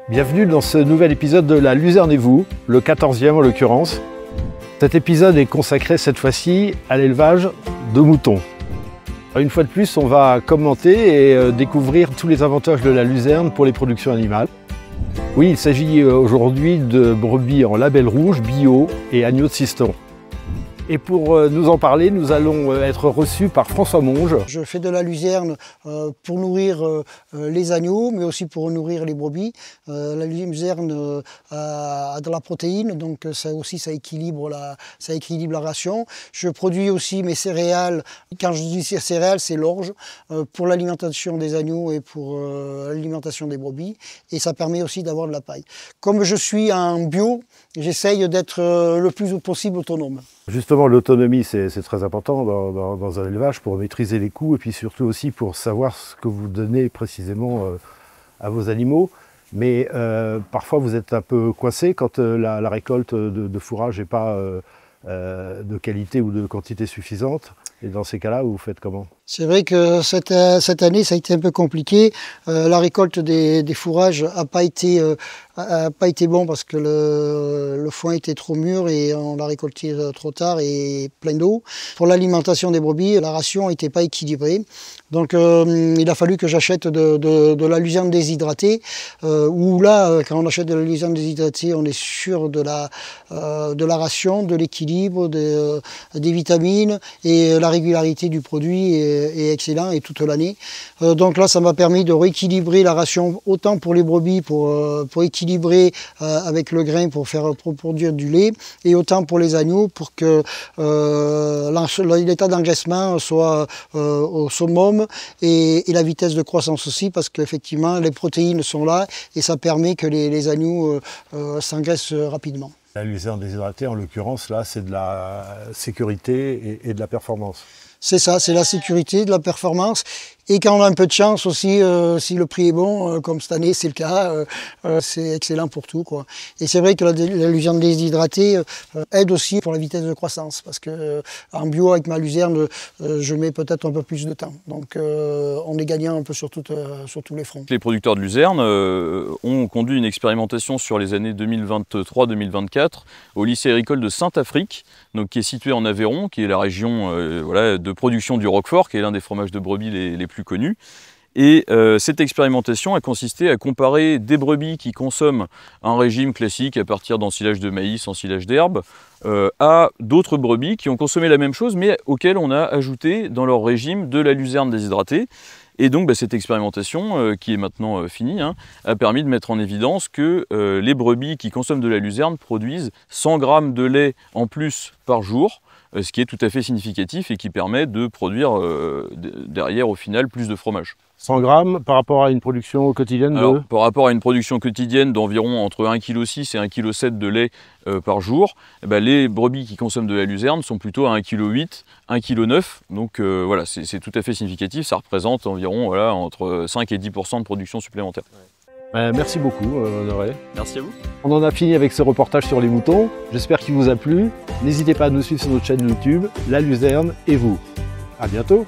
Bienvenue dans ce nouvel épisode de La Luzerne et vous, le 14e en l'occurrence. Cet épisode est consacré cette fois-ci à l'élevage de moutons. Une fois de plus, on va commenter et découvrir tous les avantages de la luzerne pour les productions animales. Oui, il s'agit aujourd'hui de brebis en label rouge, bio et agneaux de Siston. Et pour nous en parler, nous allons être reçus par François Monge. Je fais de la luzerne pour nourrir les agneaux, mais aussi pour nourrir les brebis. La luzerne a de la protéine, donc ça équilibre la ration. Je produis aussi mes céréales. Quand je dis céréales, c'est l'orge, pour l'alimentation des agneaux et pour l'alimentation des brebis. Et ça permet aussi d'avoir de la paille. Comme je suis en bio, j'essaye d'être le plus possible autonome. Justement, l'autonomie, c'est très important dans un élevage pour maîtriser les coûts et puis surtout aussi pour savoir ce que vous donnez précisément à vos animaux. Mais parfois, vous êtes un peu coincé quand la récolte de fourrage n'est pas de qualité ou de quantité suffisante. Et dans ces cas-là, vous faites comment? C'est vrai que cette année, ça a été un peu compliqué. La récolte des fourrages n'a pas été bon parce que le foin était trop mûr et on l'a récolté trop tard et plein d'eau. Pour l'alimentation des brebis, la ration n'était pas équilibrée. Donc il a fallu que j'achète de la luzerne déshydratée, où là, quand on achète de la luzerne déshydratée, on est sûr de la ration, de l'équilibre, des vitamines, et la régularité du produit est excellent et toute l'année. Donc là, ça m'a permis de rééquilibrer la ration autant pour les brebis, pour équilibrer avec le grain, pour produire du lait, et autant pour les agneaux, pour que l'état d'engraissement soit au summum, et la vitesse de croissance aussi, parce qu'effectivement, les protéines sont là, et ça permet que les agneaux s'engraissent rapidement. La luzerne déshydratée, en l'occurrence, là, c'est de la sécurité et de la performance. C'est ça, c'est la sécurité, de la performance. Et quand on a un peu de chance aussi, si le prix est bon, comme cette année c'est le cas, c'est excellent pour tout, quoi. Et c'est vrai que la luzerne déshydratée aide aussi pour la vitesse de croissance, parce que en bio avec ma luzerne, je mets peut-être un peu plus de temps. Donc on est gagnant un peu sur tous les fronts. Les producteurs de luzerne ont conduit une expérimentation sur les années 2023-2024 au lycée agricole de Saint-Affrique, donc qui est situé en Aveyron, qui est la région de production du Roquefort, qui est l'un des fromages de brebis les plus connus. Et cette expérimentation a consisté à comparer des brebis qui consomment un régime classique à partir d'ensilage de maïs, ensilage d'herbe, à d'autres brebis qui ont consommé la même chose, mais auxquelles on a ajouté dans leur régime de la luzerne déshydratée. Et donc cette expérimentation, qui est maintenant finie, a permis de mettre en évidence que les brebis qui consomment de la luzerne produisent 100 grammes de lait en plus par jour, ce qui est tout à fait significatif et qui permet de produire derrière au final plus de fromage. 100 grammes par rapport à une production quotidienne Alors, par rapport à une production quotidienne d'environ entre 1,6 kg et 1,7 kg de lait par jour, les brebis qui consomment de la luzerne sont plutôt à 1,8 kg, 1,9 kg. Donc voilà, c'est tout à fait significatif, ça représente environ entre 5 et 10% de production supplémentaire. Merci beaucoup Honoré. Merci à vous. On en a fini avec ce reportage sur les moutons. J'espère qu'il vous a plu. N'hésitez pas à nous suivre sur notre chaîne YouTube, La Luzerne et vous. À bientôt.